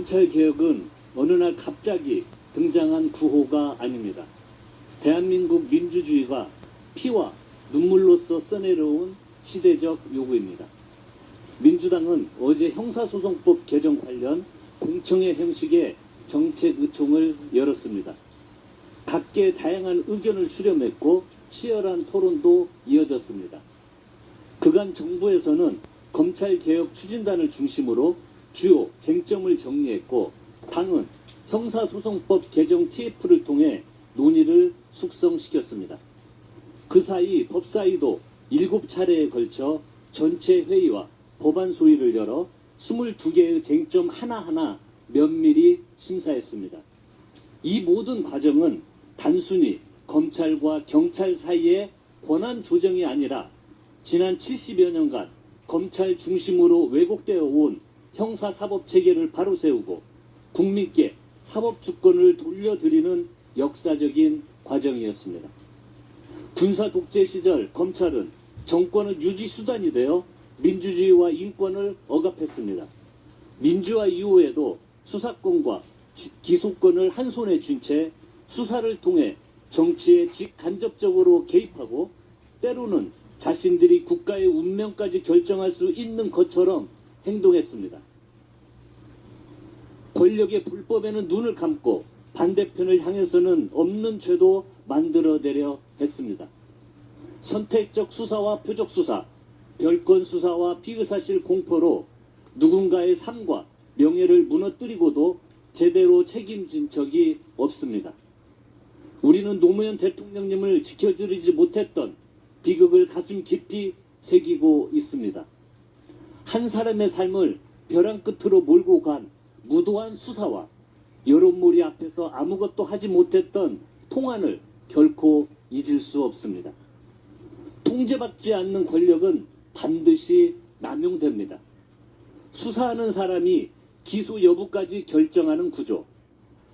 검찰개혁은 어느 날 갑자기 등장한 구호가 아닙니다. 대한민국 민주주의가 피와 눈물로써 써내려온 시대적 요구입니다. 민주당은 어제 형사소송법 개정 관련 공청회 형식의 정책의총을 열었습니다. 각계의 다양한 의견을 수렴했고 치열한 토론도 이어졌습니다. 그간 정부에서는 검찰개혁 추진단을 중심으로 주요 쟁점을 정리했고 당은 형사소송법 개정 TF를 통해 논의를 숙성시켰습니다. 그 사이 법사위도 7차례에 걸쳐 전체 회의와 법안 소위를 열어 22개의 쟁점 하나하나 면밀히 심사했습니다. 이 모든 과정은 단순히 검찰과 경찰 사이의 권한 조정이 아니라 지난 70여 년간 검찰 중심으로 왜곡되어 온 형사사법체계를 바로 세우고 국민께 사법주권을 돌려드리는 역사적인 과정이었습니다. 군사 독재 시절 검찰은 정권의 유지 수단이 되어 민주주의와 인권을 억압했습니다. 민주화 이후에도 수사권과 기소권을 한 손에 쥔 채 수사를 통해 정치에 직간접적으로 개입하고 때로는 자신들이 국가의 운명까지 결정할 수 있는 것처럼 행동했습니다. 권력의 불법에는 눈을 감고 반대편을 향해서는 없는 죄도 만들어내려 했습니다. 선택적 수사와 표적 수사, 별건 수사와 피의사실 공포로 누군가의 삶과 명예를 무너뜨리고도 제대로 책임진 적이 없습니다. 우리는 노무현 대통령님을 지켜드리지 못했던 비극을 가슴 깊이 새기고 있습니다. 한 사람의 삶을 벼랑 끝으로 몰고 간 무도한 수사와 여론몰이 앞에서 아무것도 하지 못했던 통안을 결코 잊을 수 없습니다. 통제받지 않는 권력은 반드시 남용됩니다. 수사하는 사람이 기소 여부까지 결정하는 구조,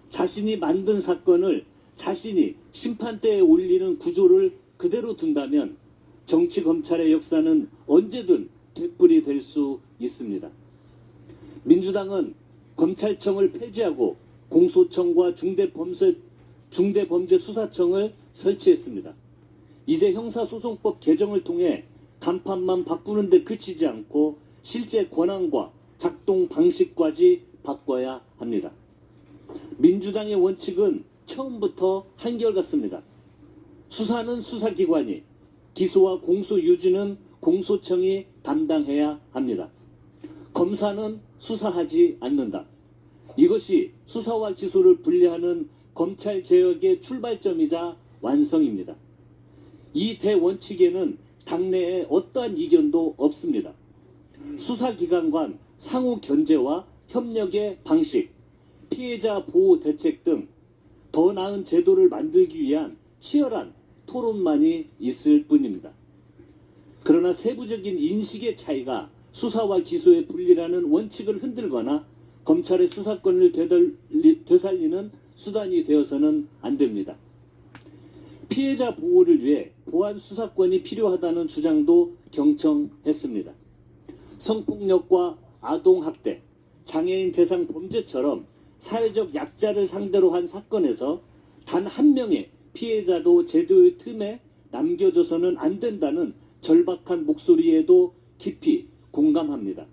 자신이 만든 사건을 자신이 심판대에 올리는 구조를 그대로 둔다면 정치 검찰의 역사는 언제든 되풀이될 수 있습니다. 민주당은 검찰청을 폐지하고 공소청과 중대범죄수사청을 설치했습니다. 이제 형사소송법 개정을 통해 간판만 바꾸는 데 그치지 않고 실제 권한과 작동 방식까지 바꿔야 합니다. 민주당의 원칙은 처음부터 한결같습니다. 수사는 수사기관이, 기소와 공소 유지는 공소청이 담당해야 합니다. 검사는 수사하지 않는다. 이것이 수사와 기소를 분리하는 검찰개혁의 출발점이자 완성입니다. 이 대원칙에는 당내에 어떠한 이견도 없습니다. 수사기관 간 상호 견제와 협력의 방식, 피해자 보호 대책 등 더 나은 제도를 만들기 위한 치열한 토론만이 있을 뿐입니다. 그러나 세부적인 인식의 차이가 수사와 기소의 분리라는 원칙을 흔들거나 검찰의 수사권을 되살리는 수단이 되어서는 안 됩니다. 피해자 보호를 위해 보안 수사권이 필요하다는 주장도 경청했습니다. 성폭력과 아동학대, 장애인 대상 범죄처럼 사회적 약자를 상대로 한 사건에서 단 한 명의 피해자도 제도의 틈에 남겨져서는 안 된다는 절박한 목소리에도 깊이 공감합니다.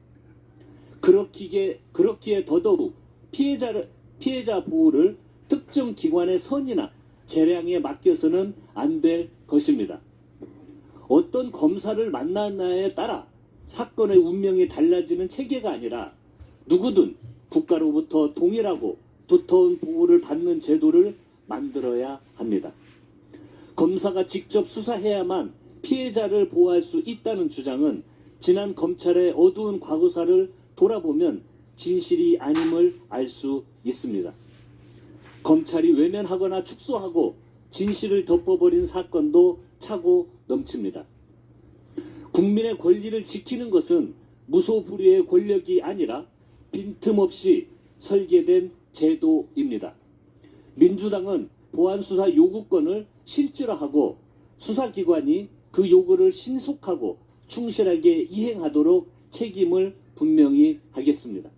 그렇기에 더더욱 피해자 보호를 특정 기관의 선이나 재량에 맡겨서는 안 될 것입니다. 어떤 검사를 만나느냐에 따라 사건의 운명이 달라지는 체계가 아니라 누구든 국가로부터 동일하고 두터운 보호를 받는 제도를 만들어야 합니다. 검사가 직접 수사해야만 피해자를 보호할 수 있다는 주장은 지난 검찰의 어두운 과거사를 돌아보면 진실이 아님을 알 수 있습니다. 검찰이 외면하거나 축소하고 진실을 덮어버린 사건도 차고 넘칩니다. 국민의 권리를 지키는 것은 무소불위의 권력이 아니라 빈틈없이 설계된 제도입니다. 민주당은 보안수사 요구권을 실질화하고 수사기관이 그 요구를 신속하고 충실하게 이행하도록 책임을 분명히 하겠습니다.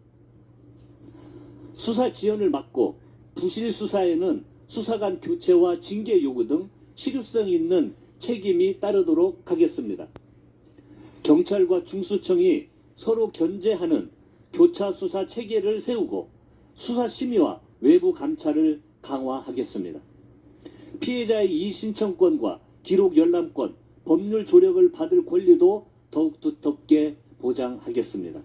수사 지연을 막고 부실 수사에는 수사관 교체와 징계 요구 등 실효성 있는 책임이 따르도록 하겠습니다. 경찰과 중수청이 서로 견제하는 교차 수사 체계를 세우고 수사 심의와 외부 감찰을 강화하겠습니다. 피해자의 이의신청권과 기록 열람권, 법률 조력을 받을 권리도 더욱 두텁게 보장하겠습니다.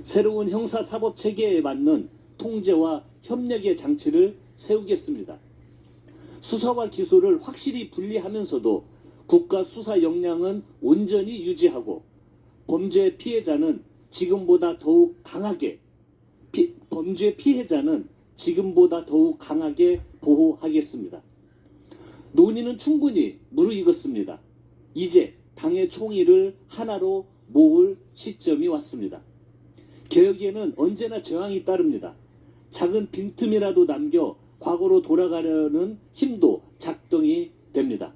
새로운 형사사법 체계에 맞는 통제와 협력의 장치를 세우겠습니다. 수사와 기소를 확실히 분리하면서도 국가 수사 역량은 온전히 유지하고 범죄 피해자는 지금보다 더욱 강하게 보호하겠습니다. 논의는 충분히 무르익었습니다. 이제 당의 총의를 하나로 모을 시점이 왔습니다. 개혁에는 언제나 저항이 따릅니다. 작은 빈틈이라도 남겨 과거로 돌아가려는 힘도 작동이 됩니다.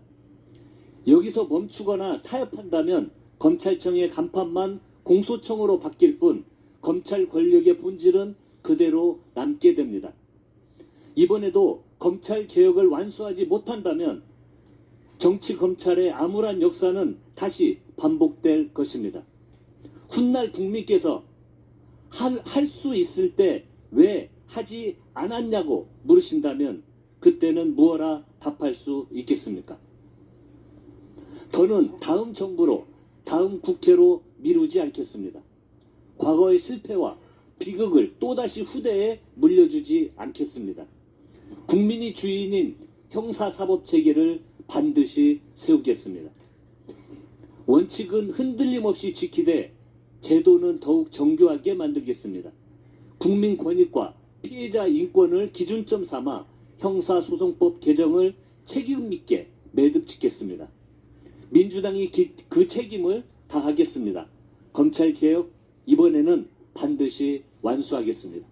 여기서 멈추거나 타협한다면 검찰청의 간판만 공소청으로 바뀔 뿐 검찰 권력의 본질은 그대로 남게 됩니다. 이번에도 검찰 개혁을 완수하지 못한다면 정치 검찰의 암울한 역사는 다시 반복될 것입니다. 훗날 국민께서 할 수 있을 때 왜 하지 않았냐고 물으신다면 그때는 무엇라 답할 수 있겠습니까? 더는 다음 정부로, 다음 국회로 미루지 않겠습니다. 과거의 실패와 비극을 또다시 후대에 물려주지 않겠습니다. 국민이 주인인 형사사법체계를 반드시 세우겠습니다. 원칙은 흔들림 없이 지키되 제도는 더욱 정교하게 만들겠습니다. 국민 권익과 피해자 인권을 기준점 삼아 형사소송법 개정을 책임있게 매듭짓겠습니다. 민주당이 그 책임을 다하겠습니다. 검찰개혁 이번에는 반드시 완수하겠습니다.